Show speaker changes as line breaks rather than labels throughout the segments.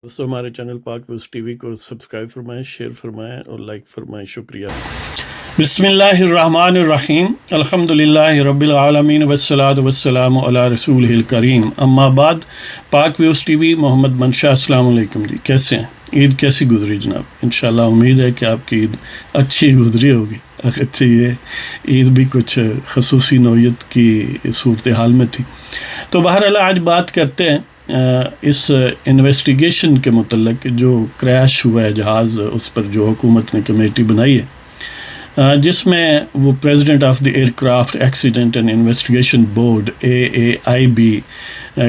دوستوں ہمارے چینل پاک ویوز ٹی وی کو سبسکرائب فرمائیں، شیئر فرمائیں اور لائک فرمائیں، شکریہ۔ بسم اللہ الرحمن الرحیم، الحمدللہ رب العالمین والصلاة والسلام علی رسولہ الکریم، اما بعد۔ پاک ویوز ٹی وی، محمد منشا، السلام علیکم جی، کیسے ہیں؟ عید کیسی گزری جناب؟ انشاءاللہ امید ہے کہ آپ کی عید اچھی گزری ہوگی۔ اچھی یہ عید بھی کچھ خصوصی نوعیت کی صورتحال میں تھی۔ تو بہرحال آج بات کرتے ہیں اس انویسٹیگیشن کے متعلق، جو کریش ہوا ہے جہاز، اس پر جو حکومت نے کمیٹی بنائی ہے، جس میں وہ president of the aircraft accident and investigation board AAIB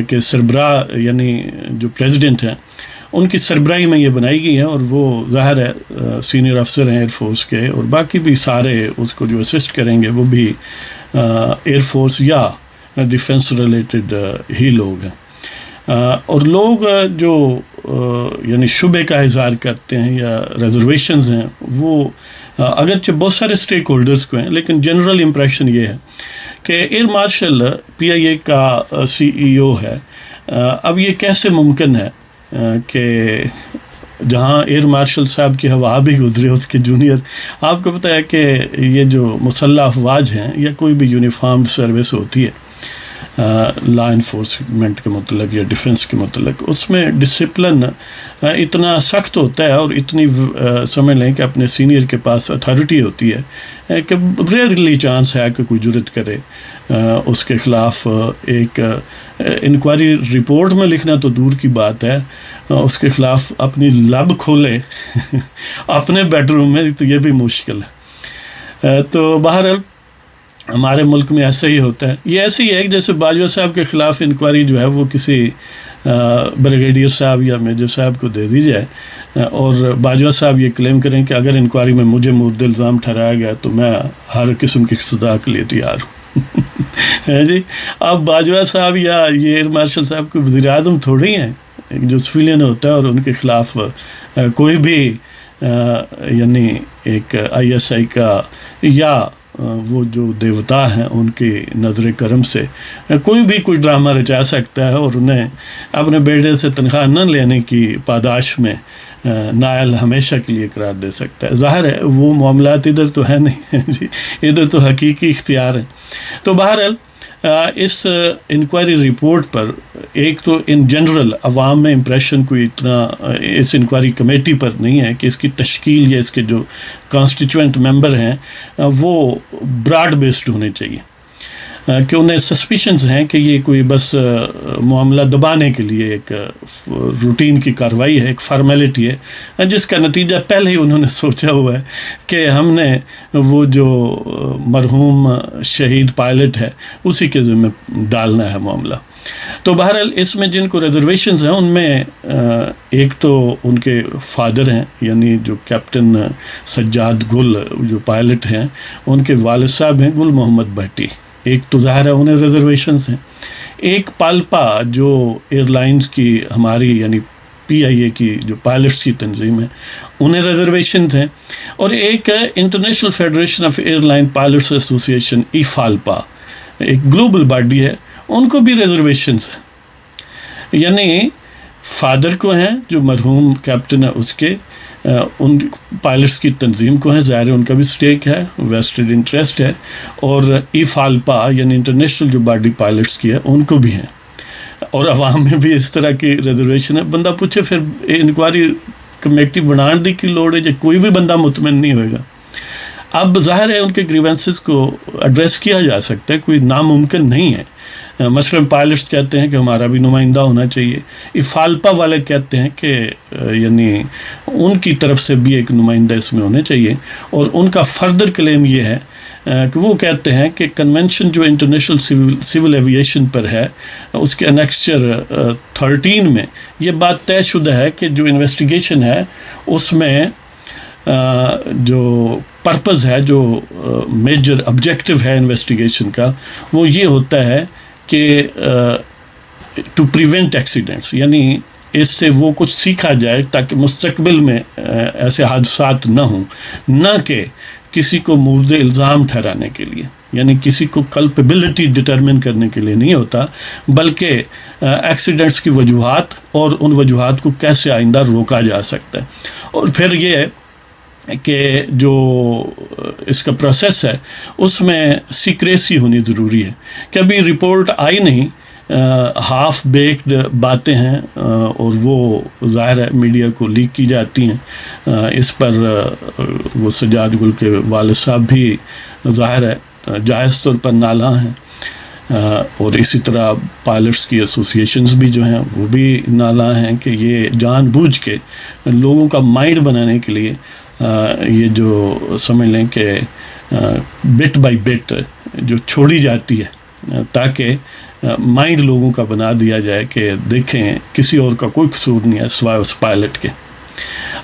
کے سربراہ، یعنی جو پریزیڈنٹ ہیں ان کی سربراہی میں یہ بنائی گئی ہے، اور وہ ظاہر ہے سینئر افسر ہیں ایئر فورس کے، اور باقی بھی سارے اس کو جو اسسٹ کریں گے وہ بھی ایئر فورس یا ڈیفنس ریلیٹڈ ہی لوگ ہیں۔ اور لوگ جو یعنی شبے کا اظہار کرتے ہیں یا ریزرویشنز ہیں، وہ اگرچہ بہت سارے اسٹیک ہولڈرز کو ہیں، لیکن جنرل امپریشن یہ ہے کہ ایئر مارشل PIA کا CEO ہے۔ اب یہ کیسے ممکن ہے کہ جہاں ایئر مارشل صاحب کی ہوا بھی گزرے، اس کے جونیئر، آپ کو پتہ ہے کہ یہ جو مسلح افواج ہیں یا کوئی بھی یونیفارمڈ سروس ہوتی ہے لا انفورسمنٹ کے متعلق یا ڈیفنس کے متعلق، اس میں ڈسپلن اتنا سخت ہوتا ہے، اور اتنی سمجھ لیں کہ اپنے سینئر کے پاس اتھارٹی ہوتی ہے کہ ریئرلی چانس ہے کہ کوئی جرت کرے اس کے خلاف ایک انکوائری رپورٹ میں لکھنا تو دور کی بات ہے، اس کے خلاف اپنی لب کھولے اپنے بیڈ روم میں، تو یہ بھی مشکل ہے۔ تو بہرحال ہمارے ملک میں ایسا ہی ہوتا ہے۔ یہ ایسے ہی ہے کہ جیسے باجوہ صاحب کے خلاف انکوائری جو ہے وہ کسی بریگیڈیئر صاحب یا میجر صاحب کو دے دی جائے، اور باجوہ صاحب یہ کلیم کریں کہ اگر انکوائری میں مجھے مورد الزام ٹھہرایا گیا تو میں ہر قسم کی سزا کے لیے تیار ہوں۔ جی، اب باجوہ صاحب یا یہ ایئر مارشل صاحب کو وزیر اعظم تھوڑی ہیں، جو سویلین ہوتا ہے، اور ان کے خلاف کوئی بھی یعنی ایک ISI کا یا وہ جو دیوتا ہیں ان کی نظر کرم سے کوئی بھی کوئی ڈرامہ رچا سکتا ہے، اور انہیں اپنے بیٹے سے تنخواہ نہ لینے کی پاداش میں نائل ہمیشہ کے لیے قرار دے سکتا ہے۔ ظاہر ہے وہ معاملات ادھر تو ہے نہیں جی، ادھر تو حقیقی اختیار ہے۔ تو بہرحال اس انکوائری رپورٹ پر ایک تو ان جنرل عوام میں امپریشن کوئی اتنا اس انکوائری کمیٹی پر نہیں ہے کہ اس کی تشکیل یا اس کے جو کانسٹیچوئنٹ ممبر ہیں وہ براڈ بیسڈ ہونے چاہیے، کہ انہیں سسپیشنز ہیں کہ یہ کوئی بس معاملہ دبانے کے لیے ایک روٹین کی کارروائی ہے، ایک فارمیلٹی ہے، جس کا نتیجہ پہلے ہی انہوں نے سوچا ہوا ہے کہ ہم نے وہ جو مرحوم شہید پائلٹ ہے اسی کے ذمہ ڈالنا ہے معاملہ۔ تو بہرحال اس میں جن کو ریزرویشنز ہیں ان میں ایک تو ان کے فادر ہیں، یعنی جو کیپٹن سجاد گل جو پائلٹ ہیں، ان کے والد صاحب ہیں گل محمد بھٹی، ایک تو ظاہر ہے انہیں ریزرویشنز ہیں۔ ایک پالپا جو ایئر لائنز کی ہماری یعنی PIA کی جو پائلٹس کی تنظیم ہے، انہیں ریزرویشنز ہیں، اور ایک international federation of airline pilots association IFALPA، ایک گلوبل باڈی ہے، ان کو بھی ریزرویشنز ہیں۔ یعنی فادر کو ہیں جو مرحوم کیپٹن ہے اس کے، ان پائلٹس کی تنظیم کو ہیں، ظاہر ان کا بھی سٹیک ہے، ویسٹڈ انٹرسٹ ہے، اور IFALPA یعنی انٹرنیشنل جو باڈی پائلٹس کی ہے ان کو بھی ہیں، اور عوام میں بھی اس طرح کی ریزرویشن ہے۔ بندہ پوچھے پھر انکوائری کمیٹی بنانے دی کی لوڑ ہے جب کوئی بھی بندہ مطمئن نہیں ہوئے گا؟ اب ظاہر ہے ان کے گریونسز کو ایڈریس کیا جا سکتا ہے، کوئی ناممکن نہیں ہے۔ مثلاً پائلٹس کہتے ہیں کہ ہمارا بھی نمائندہ ہونا چاہیے، IFALPA والے کہتے ہیں کہ یعنی ان کی طرف سے بھی ایک نمائندہ اس میں ہونے چاہیے، اور ان کا فردر کلیم یہ ہے کہ وہ کہتے ہیں کہ کنونشن جو انٹرنیشنل سول ایویشن پر ہے، اس کے انیکسچر 13 میں یہ بات طے شدہ ہے کہ جو انویسٹیگیشن ہے اس میں جو پرپز ہے، جو میجر آبجیکٹو ہے انویسٹیگیشن کا، وہ یہ ہوتا ہے کہ ٹو پریونٹ ایکسیڈنٹس، یعنی اس سے وہ کچھ سیکھا جائے تاکہ مستقبل میں ایسے حادثات نہ ہوں، نہ کہ کسی کو مورد الزام ٹھہرانے کے لیے۔ یعنی کسی کو کلپیبلٹی ڈٹرمن کرنے کے لیے نہیں ہوتا، بلکہ ایکسیڈنٹس کی وجوہات اور ان وجوہات کو کیسے آئندہ روکا جا سکتا ہے۔ اور پھر یہ ہے کہ جو اس کا پروسیس ہے اس میں سیکریسی ہونی ضروری ہے، کہ ابھی رپورٹ آئی نہیں، ہاف بیکڈ باتیں ہیں اور وہ ظاہر ہے میڈیا کو لیک کی جاتی ہیں۔ اس پر وہ سجاد گل کے والد صاحب بھی ظاہر ہے جائز طور پر نالاں ہیں، اور اسی طرح پائلٹس کی ایسوسیشنز بھی جو ہیں وہ بھی نالاں ہیں کہ یہ جان بوجھ کے لوگوں کا مائنڈ بنانے کے لیے یہ جو سمجھ لیں کہ بٹ بائی بٹ جو چھوڑی جاتی ہے تاکہ مائنڈ لوگوں کا بنا دیا جائے کہ دیکھیں کسی اور کا کوئی قصور نہیں ہے سوائے اس پائلٹ کے۔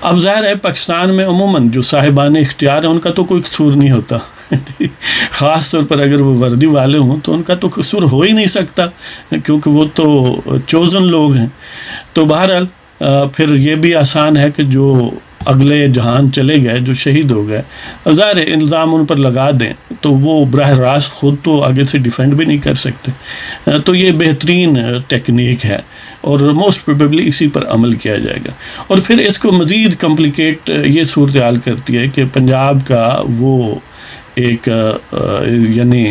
اب ظاہر ہے پاکستان میں عموماً جو صاحبان اختیار ہیں ان کا تو کوئی قصور نہیں ہوتا، خاص طور پر اگر وہ وردی والے ہوں تو ان کا تو قصور ہو ہی نہیں سکتا، کیونکہ وہ تو چوزن لوگ ہیں۔ تو بہرحال پھر یہ بھی آسان ہے کہ جو اگلے جہان چلے گئے، جو شہید ہو گئے، ظاہر الزام ان پر لگا دیں تو وہ براہ راست خود تو آگے سے ڈیفینڈ بھی نہیں کر سکتے۔ تو یہ بہترین ٹیکنیک ہے اور موسٹ پروبیبلی اسی پر عمل کیا جائے گا۔ اور پھر اس کو مزید کمپلیکیٹ یہ صورتحال کرتی ہے کہ پنجاب کا وہ ایک یعنی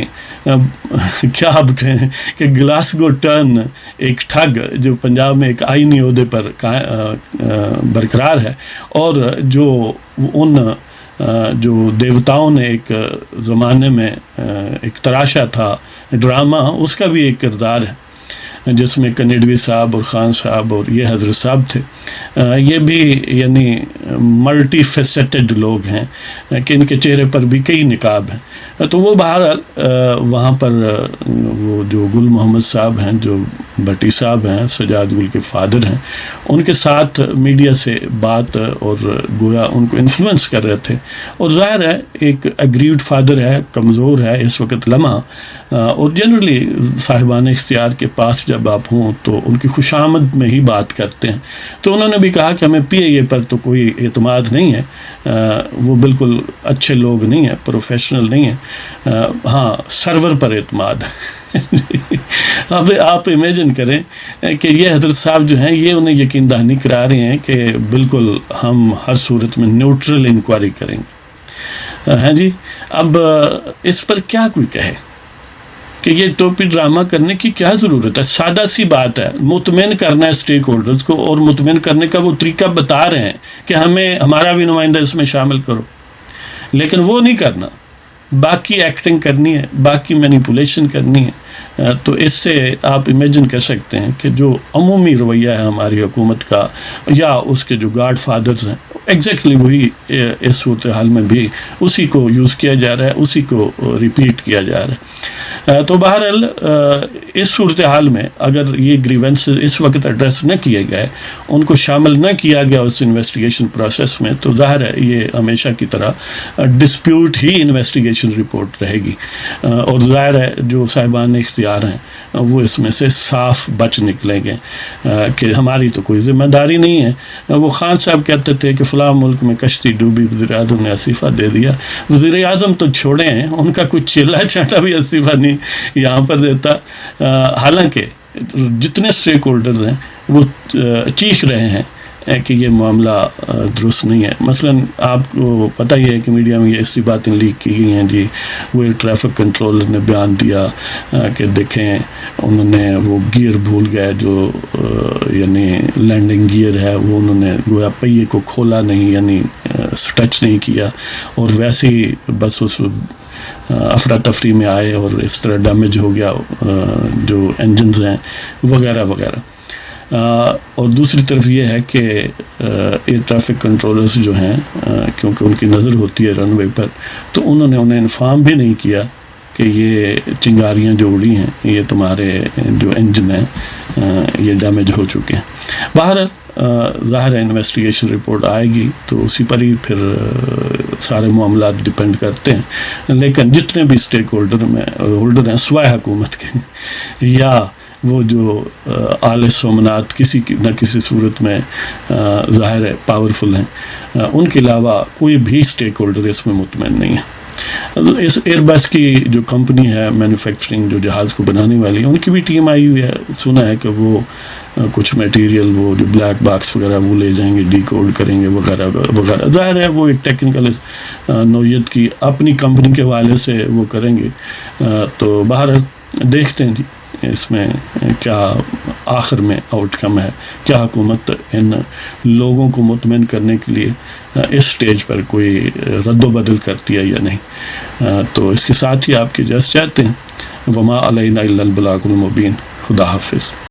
کیا آپ کہیں کہ گلاسگو ٹرن ایک ٹھگ جو پنجاب میں ایک آئینی عہدے پر برقرار ہے، اور جو ان جو دیوتاؤں نے ایک زمانے میں ایک تراشا تھا ڈرامہ، اس کا بھی ایک کردار ہے جس میں کنیڈوی صاحب اور خان صاحب اور یہ حضرت صاحب تھے۔ یہ بھی یعنی ملٹی فیسٹڈ لوگ ہیں کہ ان کے چہرے پر بھی کئی نقاب ہیں۔ تو وہ بہرحال وہاں پر وہ جو گل محمد صاحب ہیں، جو بھٹی صاحب ہیں، سجاد گل کے فادر ہیں، ان کے ساتھ میڈیا سے بات اور گویا ان کو انفلوئنس کر رہے تھے۔ اور ظاہر ہے ایک اگریوڈ فادر ہے، کمزور ہے اس وقت لمحہ، اور جنرلی صاحبان اختیار کے پاس جب آپ ہوں تو ان کی خوش آمد میں ہی بات کرتے ہیں۔ تو انہوں نے بھی کہا کہ ہمیں پی اے اے پر تو کوئی اعتماد نہیں ہے، وہ بالکل اچھے لوگ نہیں ہیں، پروفیشنل نہیں ہیں، ہاں سرور پر اعتماد ہے۔ اب آپ امیجن کریں کہ یہ حضرت صاحب جو ہیں یہ انہیں یقین دہانی کرا رہے ہیں کہ بالکل ہم ہر صورت میں نیوٹرل انکوائری کریں گے۔ ہاں جی، اب اس پر کیا کوئی کہے کہ یہ ٹوپی ڈرامہ کرنے کی کیا ضرورت ہے؟ سادہ سی بات ہے، مطمئن کرنا ہے اسٹیک ہولڈرز کو، اور مطمئن کرنے کا وہ طریقہ بتا رہے ہیں کہ ہمیں ہمارا بھی نمائندہ اس میں شامل کرو، لیکن وہ نہیں کرنا، باقی ایکٹنگ کرنی ہے، باقی مینیپولیشن کرنی ہے۔ تو اس سے آپ امیجن کر سکتے ہیں کہ جو عمومی رویہ ہے ہماری حکومت کا یا اس کے جو گاڈ فادرز ہیں، ایگزیکٹلی وہی اس صورتحال میں بھی اسی کو یوز کیا جا رہا ہے، اسی کو ریپیٹ کیا جا رہا ہے۔ تو بہرحال اس صورتحال میں اگر یہ گریونسز اس وقت ایڈریس نہ کیے گئے، ان کو شامل نہ کیا گیا اس انویسٹیگیشن پروسیس میں، تو ظاہر ہے یہ ہمیشہ کی طرح ڈسپیوٹ ہی انویسٹیگیشن رپورٹ رہے گی، اور ظاہر ہے جو صاحبان اختیار ہیں وہ اس میں سے صاف بچ نکلیں گے کہ ہماری تو کوئی ذمہ داری نہیں ہے۔ وہ خان صاحب کہتے تھے کہ فلاں ملک میں کشتی ڈوبی، وزیر اعظم نے استعفیٰ دے دیا۔ وزیر اعظم تو چھوڑے ہیں، ان کا کچھ چیلا چاٹا بھی استعفیٰ نہیں یہاں پر دیتا، حالانکہ جتنے اسٹیک ہولڈرز ہیں وہ چیخ رہے ہیں کہ یہ معاملہ درست نہیں ہے۔ مثلا آپ کو پتہ ہی ہے کہ میڈیا میں یہ ایسی باتیں لیک کی گئی ہیں جی، وہ ٹریفک کنٹرولر نے بیان دیا کہ دیکھیں انہوں نے وہ گیئر بھول گئے، جو یعنی لینڈنگ گیئر ہے وہ انہوں نے گویا پہیے کو کھولا نہیں، یعنی ٹچ نہیں کیا، اور ویسے ہی بس اس افراتفری میں آئے اور اس طرح ڈیمیج ہو گیا جو انجنز ہیں وغیرہ وغیرہ۔ اور دوسری طرف یہ ہے کہ ایئر ٹریفک کنٹرولرز جو ہیں کیونکہ ان کی نظر ہوتی ہے رن وے پر، تو انہوں نے انہیں انفارم بھی نہیں کیا کہ یہ چنگاریاں جو اڑی ہیں یہ تمہارے جو انجن ہیں یہ ڈیمیج ہو چکے ہیں۔ بہرحال ظاہر ہے انویسٹیگیشن رپورٹ آئے گی تو اسی پر ہی پھر سارے معاملات ڈپینڈ کرتے ہیں، لیکن جتنے بھی اسٹیک ہولڈر ہیں سوائے حکومت کے یا وہ جو آل سومنات کسی نہ کسی صورت میں ظاہر ہے پاورفل ہیں، ان کے علاوہ کوئی بھی اسٹیک ہولڈر اس میں مطمئن نہیں ہے۔ اس ایئر بس کی جو کمپنی ہے مینوفیکچرنگ جو جہاز کو بنانے والی ان کی بھی ٹیم آئی ہوئی ہے. سنا ہے کہ وہ کچھ میٹیریل وہ جو بلیک باکس وغیرہ وہ لے جائیں گے, ڈی کوڈ کریں گے وغیرہ وغیرہ. ظاہر ہے وہ ایک ٹیکنیکل نوعیت کی اپنی کمپنی کے حوالے سے وہ کریں گے. تو بہرحال دیکھتے ہیں جی اس میں کیا آخر میں آؤٹ کم ہے, کیا حکومت ان لوگوں کو مطمئن کرنے کے لیے اس سٹیج پر کوئی رد و بدل کرتی ہے یا نہیں. تو اس کے ساتھ ہی آپ کی اجازت چاہتے ہیں. وما علینا الا البلاغ المبین. خدا حافظ.